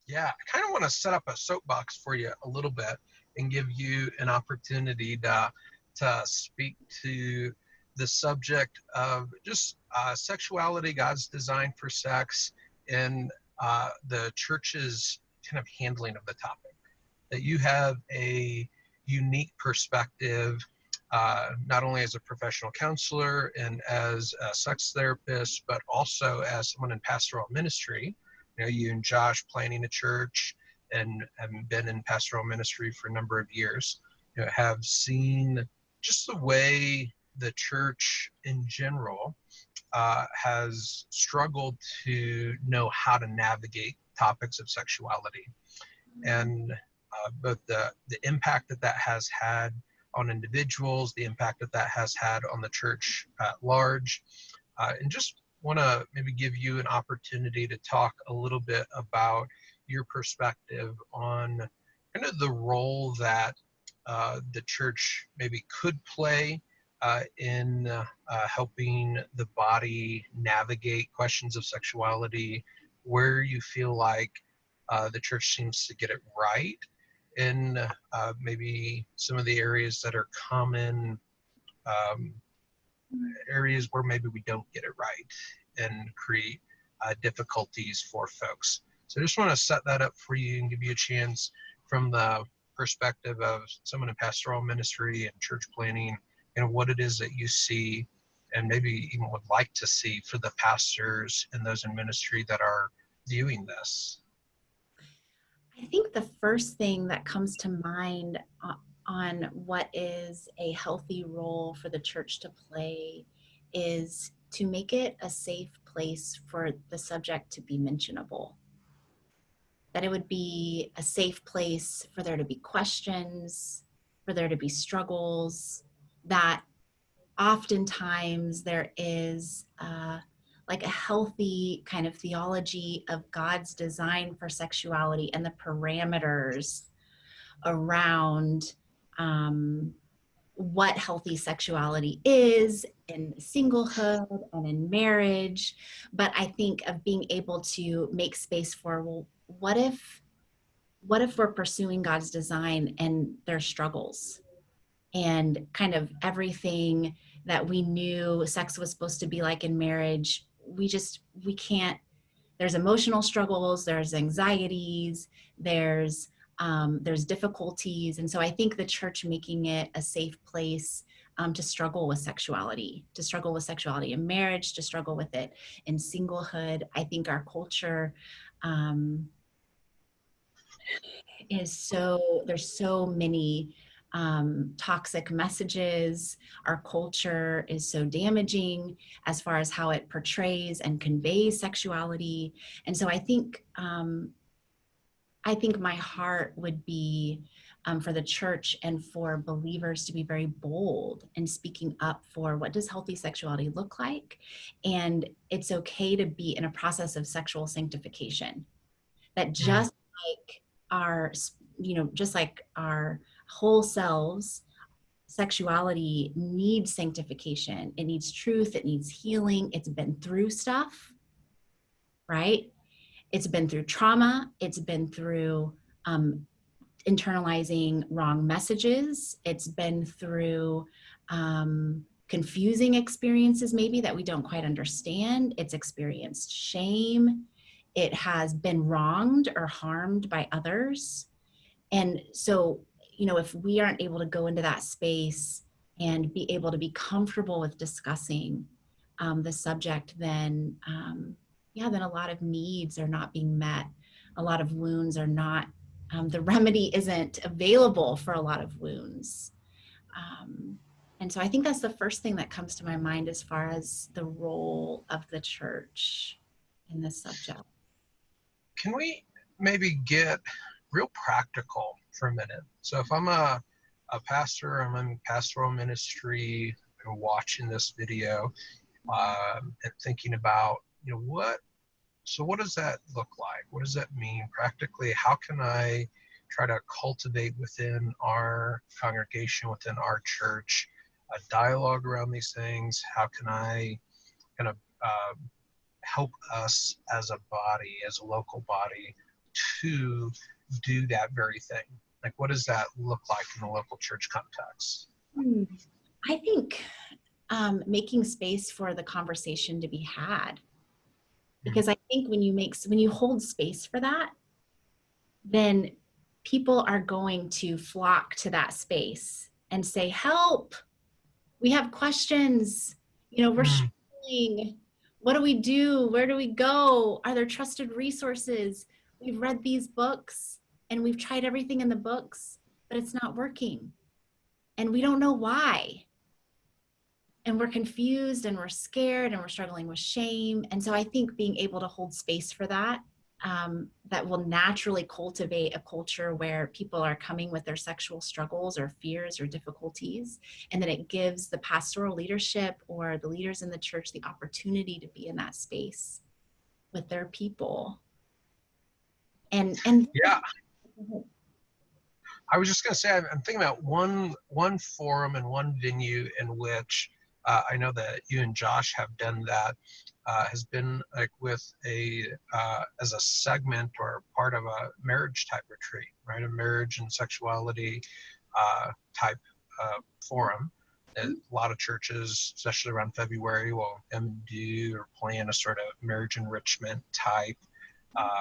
Yeah, I kind of want to set up a soapbox for you a little bit and give you an opportunity to speak to the subject of just sexuality, God's design for sex, and the church's kind of handling of the topic. That you have a unique perspective, not only as a professional counselor and as a sex therapist, but also as someone in pastoral ministry. You know, you and Josh planning a church and have been in pastoral ministry for a number of years, you know, have seen just the way the church in general has struggled to know how to navigate topics of sexuality. And both the impact that that has had on individuals, the impact that that has had on the church at large, and just want to maybe give you an opportunity to talk a little bit about your perspective on kind of the role that the church maybe could play in helping the body navigate questions of sexuality, where you feel like the church seems to get it right, in maybe some of the areas that are common um, areas where maybe we don't get it right and create difficulties for folks. So I just want to set that up for you and give you a chance from the perspective of someone in pastoral ministry and church planning, and what it is that you see and maybe even would like to see for the pastors and those in ministry that are viewing this. I think the first thing that comes to mind on what is a healthy role for the church to play is to make it a safe place for the subject to be mentionable. That it would be a safe place for there to be questions, for there to be struggles, that oftentimes there is like a healthy kind of theology of God's design for sexuality and the parameters around what healthy sexuality is in singlehood and in marriage. But I think of being able to make space for, well, what if we're pursuing God's design and there's struggles, and kind of everything that we knew sex was supposed to be like in marriage, we can't. There's emotional struggles, there's anxieties, there's difficulties. And so I think the church making it a safe place to struggle with sexuality in marriage, to struggle with it in singlehood. I think our culture there's so many toxic messages. Our culture is so damaging as far as how it portrays and conveys sexuality. And so I think my heart would be for the church and for believers to be very bold in speaking up for what does healthy sexuality look like. And it's okay to be in a process of sexual sanctification. That just like just like our whole selves, sexuality needs sanctification. It needs truth. It needs healing. It's been through stuff, right? It's been through trauma. It's been through internalizing wrong messages. It's been through confusing experiences maybe that we don't quite understand. It's experienced shame. It has been wronged or harmed by others. And so, if we aren't able to go into that space and be able to be comfortable with discussing the subject, then then a lot of needs are not being met. A lot of wounds are not, the remedy isn't available for a lot of wounds. And so I think that's the first thing that comes to my mind as far as the role of the church in this subject. Can we maybe get real practical for a minute? So if I'm a pastor, I'm in pastoral ministry, and watching this video and thinking about, what does that look like? What does that mean practically? How can I try to cultivate within our congregation, within our church, a dialogue around these things? How can I kind of help us as a body, as a local body, to do that very thing? Like, what does that look like in the local church context? I think making space for the conversation to be had. Because I think when you hold space for that, then people are going to flock to that space and say, help, we have questions, we're struggling. What do we do? Where do we go? Are there trusted resources? We've read these books and we've tried everything in the books, but it's not working. And we don't know why. And we're confused and we're scared and we're struggling with shame. And so I think being able to hold space for that, that will naturally cultivate a culture where people are coming with their sexual struggles or fears or difficulties. And then it gives the pastoral leadership or the leaders in the church the opportunity to be in that space with their people. And Yeah. I was just going to say, I'm thinking about one forum and one venue in which I know that you and Josh have done that, has been like with as a segment or part of a marriage type retreat, right? A marriage and sexuality type forum. A lot of churches, especially around February, will do or plan a sort of marriage enrichment type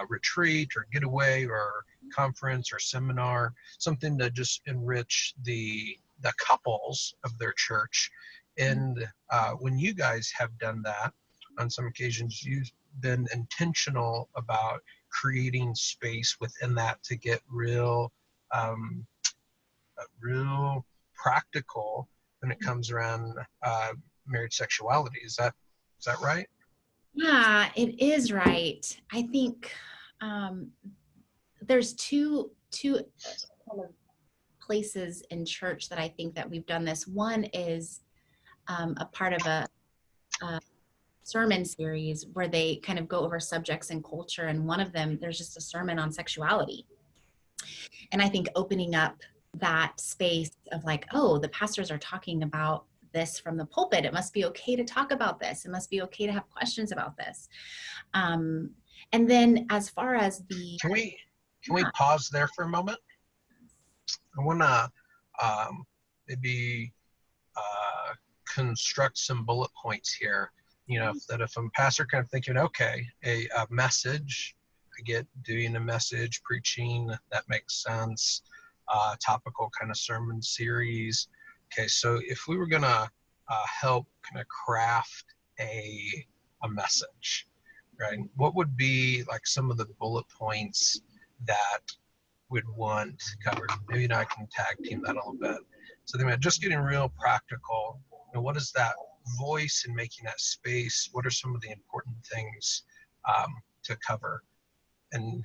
retreat or getaway or conference or seminar, something to just enrich the couples of their church. And when you guys have done that, on some occasions, you've been intentional about creating space within that to get real practical when it comes around marriage sexuality. Is that right? yeah, it is right. I think there's two kind of places in church that I think that we've done this. One is a part of a sermon series where they kind of go over subjects and culture. And one of them, there's just a sermon on sexuality. And I think opening up that space of like, oh, the pastors are talking about this from the pulpit. It must be okay to talk about this. It must be okay to have questions about this. And then as far as the... Can we pause there for a moment? I want to maybe construct some bullet points here. That if I'm a pastor kind of thinking, okay, a message, I get doing a message, preaching, that makes sense. Topical kind of sermon series. Okay, so if we were going to help kind of craft a message, right? What would be like some of the bullet points that would want covered? Maybe now I can tag team that a little bit. So then just getting real practical. What is that voice and making that space? What are some of the important things to cover? And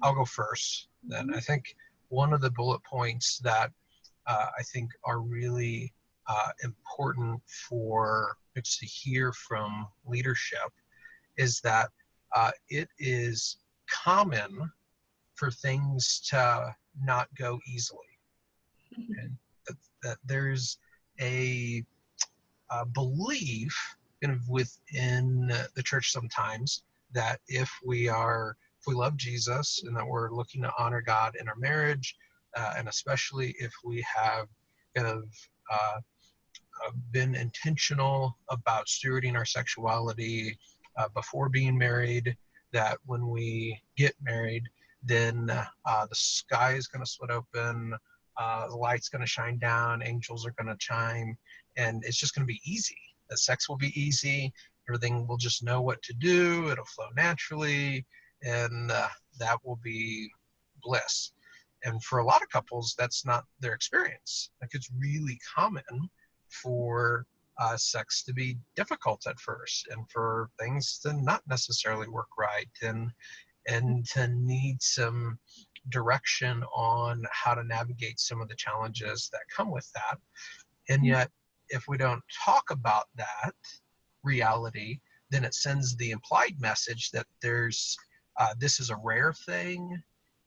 I'll go first. Then I think one of the bullet points that I think are really important for us to hear from leadership is that it is common for things to not go easily. And that there's a belief kind of within the church sometimes that if we love Jesus and that we're looking to honor God in our marriage, and especially if we have kind of been intentional about stewarding our sexuality before being married, that when we get married, then the sky is going to split open, the light's going to shine down, angels are going to chime, and it's just going to be easy. The sex will be easy. Everything will just know what to do. It'll flow naturally, and that will be bliss. And for a lot of couples, that's not their experience. Like, it's really common for sex to be difficult at first, and for things to not necessarily work right, and to need some direction on how to navigate some of the challenges that come with that. And yet, if we don't talk about that reality, then it sends the implied message that there's this is a rare thing,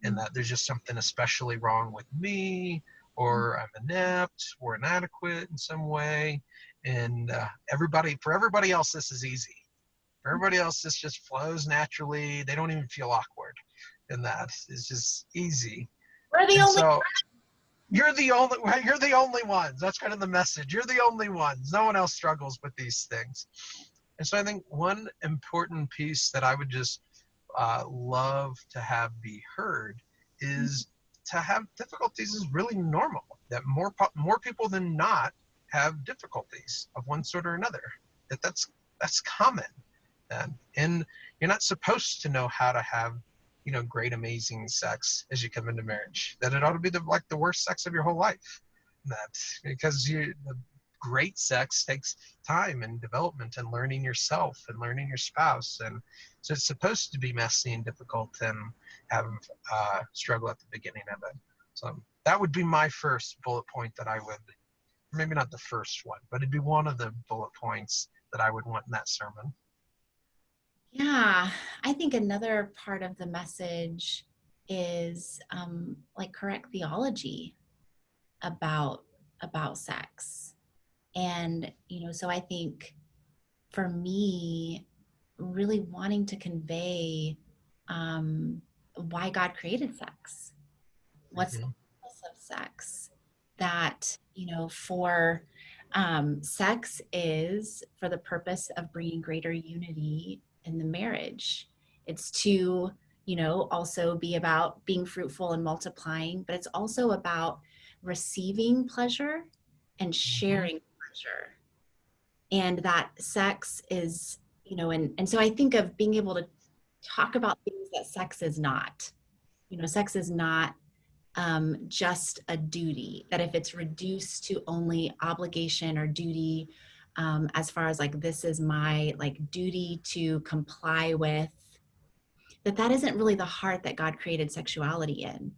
and that there's just something especially wrong with me, or I'm inept or inadequate in some way. And for everybody else, this is easy. For everybody else, this just flows naturally. They don't even feel awkward. in that. It's just easy. We're the And only. so you're the only ones. That's kind of the message. You're the only ones. No one else struggles with these things. And so I think one important piece that I would just love to have be heard is to have difficulties is really normal. That more people than not have difficulties of one sort or another. That's common. And you're not supposed to know how to have, great, amazing sex as you come into marriage. That it ought to be the worst sex of your whole life. Because the great sex takes time and development and learning yourself and learning your spouse. And so it's supposed to be messy and difficult and have struggle at the beginning of it. So that would be my first bullet point that I would, maybe not the first one, but it'd be one of the bullet points that I would want in that sermon. Yeah, I think another part of the message is like correct theology about sex. And so I think for me, really wanting to convey why God created sex. What's the Mm-hmm. purpose of sex? That for sex is for the purpose of bringing greater unity in the marriage. It's to also be about being fruitful and multiplying, but it's also about receiving pleasure and Mm-hmm. sharing pleasure. And that sex is and so I think of being able to talk about things that sex is not. Sex is not just a duty, that if it's reduced to only obligation or duty, as far as like, this is my like duty to comply with, that isn't really the heart that God created sexuality in.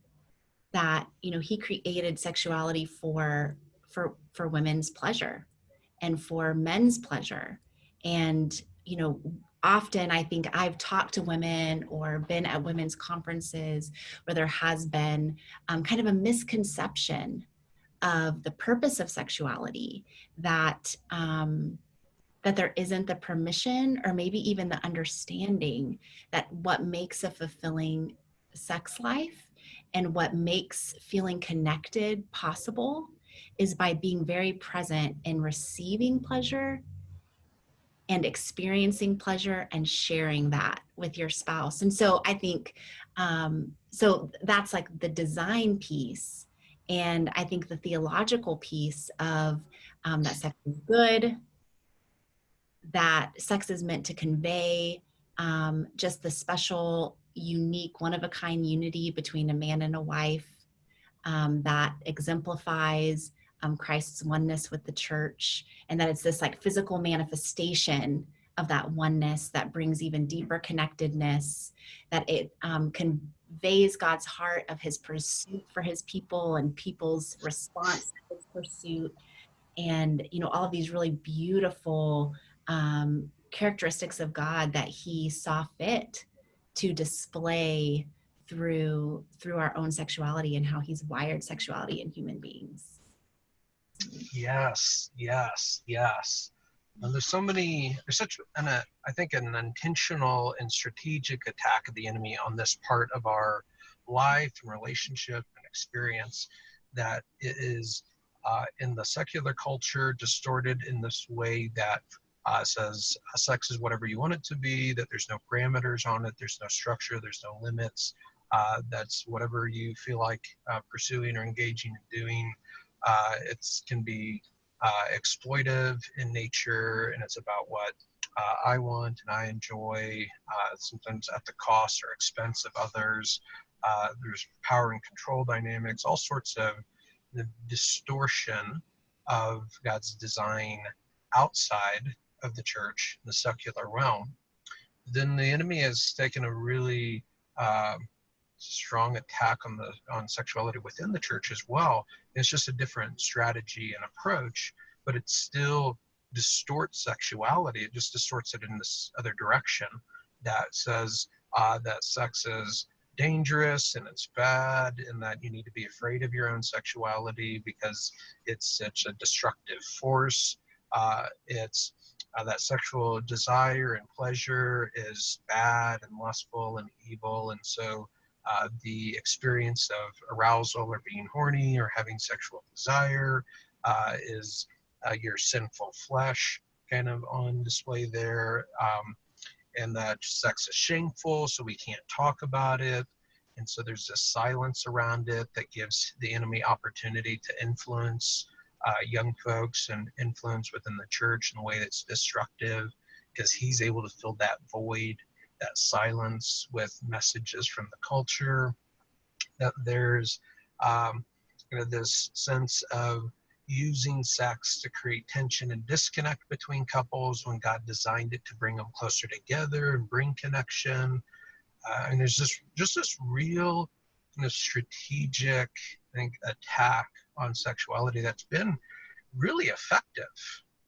That, he created sexuality for women's pleasure and for men's pleasure. And, often I think I've talked to women or been at women's conferences where there has been kind of a misconception of the purpose of sexuality, that that there isn't the permission or maybe even the understanding that what makes a fulfilling sex life and what makes feeling connected possible is by being very present in receiving pleasure and experiencing pleasure and sharing that with your spouse. And so I think, so that's like the design piece. And I think the theological piece of that sex is good, that sex is meant to convey just the special, unique, one of a kind unity between a man and a wife, that exemplifies Christ's oneness with the church, and that it's this like physical manifestation of that oneness that brings even deeper connectedness, that it conveys God's heart of his pursuit for his people and people's response to his pursuit, and all of these really beautiful characteristics of God that he saw fit to display through our own sexuality and how he's wired sexuality in human beings. Yes, yes, yes. And there's such I think an intentional and strategic attack of the enemy on this part of our life and relationship and experience, that it is in the secular culture distorted in this way that says sex is whatever you want it to be, that there's no parameters on it, there's no structure, there's no limits, that's whatever you feel like pursuing or engaging in doing. It can be exploitive in nature, and it's about what I want and I enjoy, sometimes at the cost or expense of others. There's power and control dynamics, all sorts of the distortion of God's design outside of the church, the secular realm. Then the enemy has taken a really strong attack on sexuality within the church as well. It's just a different strategy and approach, but it still distorts sexuality. It just distorts it in this other direction that says that sex is dangerous and it's bad, and that you need to be afraid of your own sexuality because it's such a destructive force. It's that sexual desire and pleasure is bad and lustful and evil, and so the experience of arousal or being horny or having sexual desire, is your sinful flesh kind of on display there, and that sex is shameful, so we can't talk about it. And so there's this silence around it that gives the enemy opportunity to influence young folks and influence within the church in a way that's destructive, because he's able to fill that void, that silence, with messages from the culture. That there's this sense of using sex to create tension and disconnect between couples when God designed it to bring them closer together and bring connection. And there's just this real strategic, I think, attack on sexuality that's been really effective.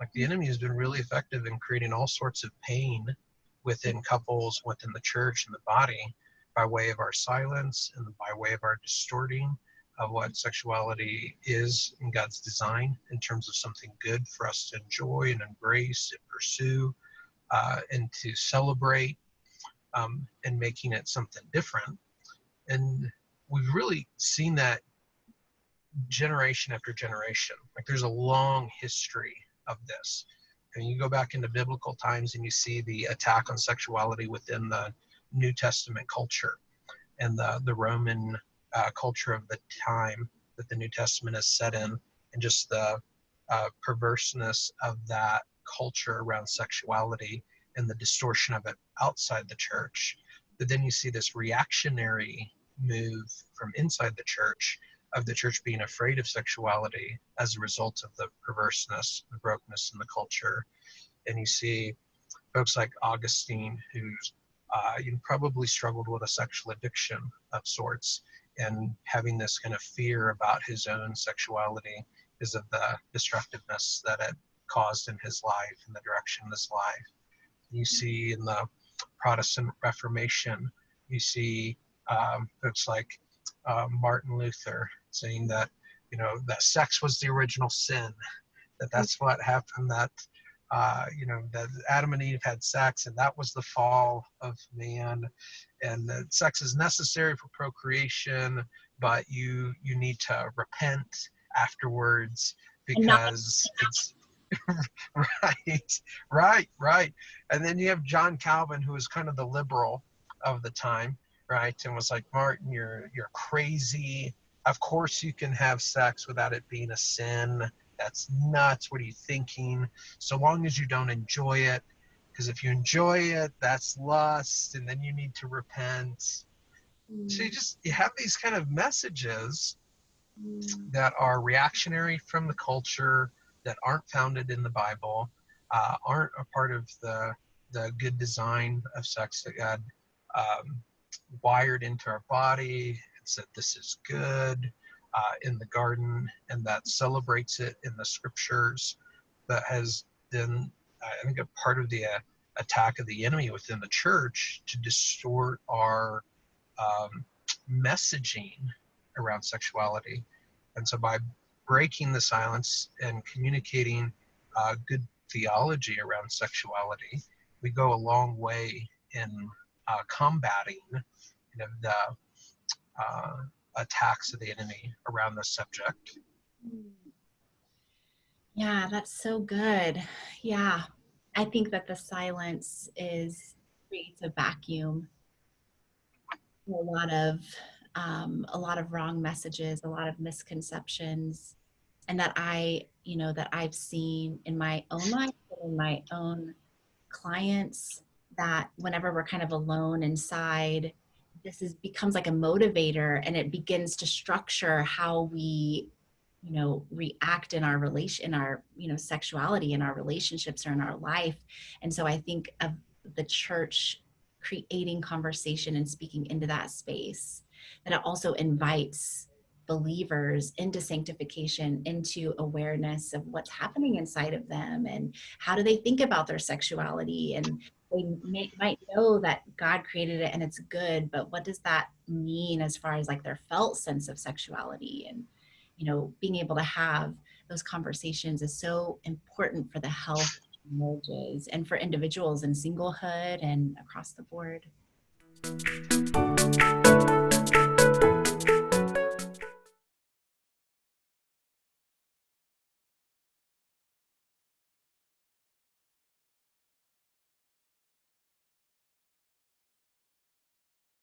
Like, the enemy has been really effective in creating all sorts of pain within couples, within the church and the body, by way of our silence and by way of our distorting of what sexuality is in God's design in terms of something good for us to enjoy and embrace and pursue, and to celebrate, and making it something different. And we've really seen that generation after generation. Like, there's a long history of this. And you go back into biblical times and you see the attack on sexuality within the New Testament culture and the Roman culture of the time that the New Testament is set in, and just the perverseness of that culture around sexuality and the distortion of it outside the church. But then you see this reactionary move from inside the church, of the church being afraid of sexuality as a result of the perverseness, the brokenness in the culture. And you see folks like Augustine, who's probably struggled with a sexual addiction of sorts, and having this kind of fear about his own sexuality because of the destructiveness that it caused in his life and the direction of his life. You see in the Protestant Reformation, you see folks like Martin Luther saying that, that sex was the original sin, that's what happened, that that Adam and Eve had sex, and that was the fall of man, and that sex is necessary for procreation, but you need to repent afterwards because it's right. And then you have John Calvin, who was kind of the liberal of the time, right, and was like, Martin, you're crazy. Of course you can have sex without it being a sin. That's nuts. What are you thinking? So long as you don't enjoy it, because if you enjoy it, that's lust, and then you need to repent. So you have these kind of messages that are reactionary from the culture, that aren't founded in the Bible, aren't a part of the good design of sex that God wired into our body and said this is good in the garden, and that celebrates it in the scriptures. That has been, I think, a part of the attack of the enemy within the church to distort our messaging around sexuality. And so by breaking the silence and communicating good theology around sexuality, we go a long way in combating the attacks of the enemy around this subject. Yeah, that's so good. Yeah, I think that the silence creates a vacuum. A lot of wrong messages, a lot of misconceptions, and that I've seen in my own life, in my own clients, that whenever we're kind of alone inside, becomes like a motivator, and it begins to structure how we react in our sexuality, in our relationships, or in our life. And so I think of the church creating conversation and speaking into that space, that it also invites believers into sanctification, into awareness of what's happening inside of them, and how do they think about their sexuality. And they might know that God created it and it's good, but what does that mean as far as like their felt sense of sexuality? And being able to have those conversations is so important for the health of marriages and for individuals in singlehood and across the board.